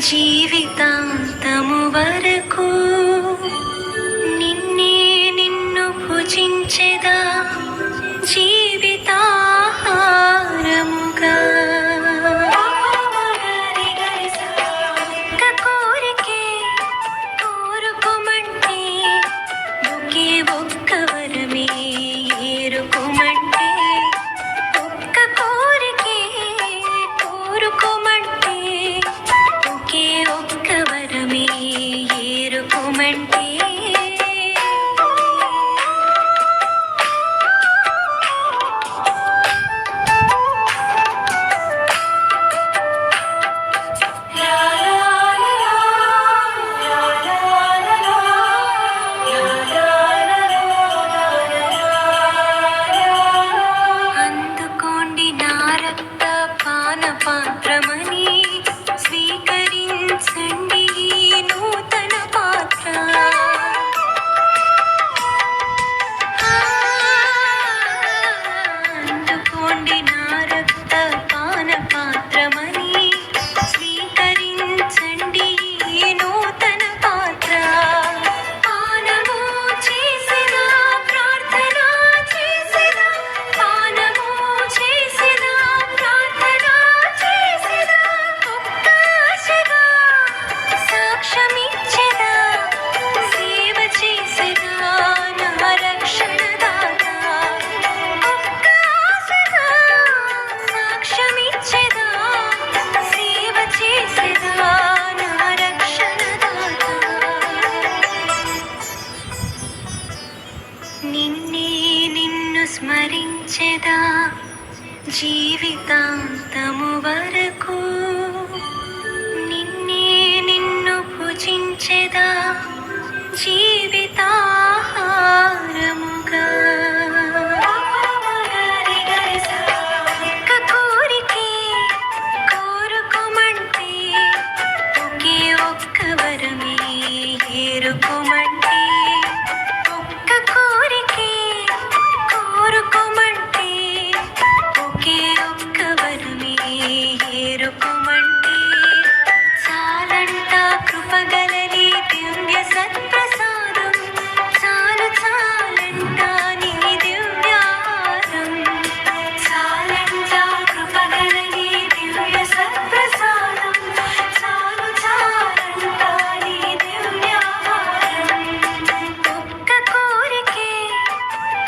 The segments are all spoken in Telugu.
జీవితాంతము వరకు నిన్నే నిన్ను భుజించెదా జీవితాహారముగా. ఒక్క కోరికే కోరుకోమంటే ఒకే ఒక్క వరమే ఏరుకోమంటే, ఒక్క కోరికే కోరుకోమంటే ఒకే ఒక్క వరమే ఏరుకోమంటే. అందుకోండి నా రక్త పాన పాత్రమని, స్వీకరించండి ఈ నూతన పాత్ర. అందుకోండి నా రక్త పాన పాత్రమని, స్వీకరించండి ఈ నూతన పాత్ర. పానము చేసినా ప్రార్థన చేసినా, పానము చేసినా ప్రార్థన చేసినా, ఒక్క ఆశగా సాక్ష్యమిచ్చెదా, సేవ చేసినా నా రక్షణదాత. ఒక్క ఆశగా సాక్ష్యమిచ్చెదా, సేవ చేసినా నా రక్షణదాత. నిన్నే నిన్ను స్మరించెదా జీవితాంతము వరకు, నిన్నే నిన్ను భుజించెదా జీవితాహారముగా. ఒక్క కోరికే కోరుకోమంటే ఒకే ఒక్క వరమే ఏరుకోమంటే, ఒక్క కోరికే కోరుకోమంటే ఒకే ఒక్క వరమే ఏరుకోమంటే. చాలంట కృపగలని దివ్య సత్ప్రసాదం, చాలు చాలంట నీ దివ్యాహారం. చాలంట కృపగలని దివ్య సత్ప్రసాదం, చాలు చాలంట నీ దివ్యాహారం. ఒక్క కోరికే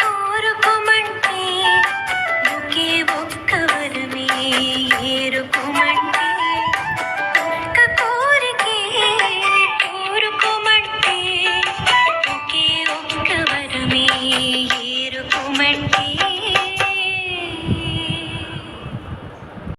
కోరుకోమంటే ఒకే ఒక్క వరమే ఏరుకోమంటే.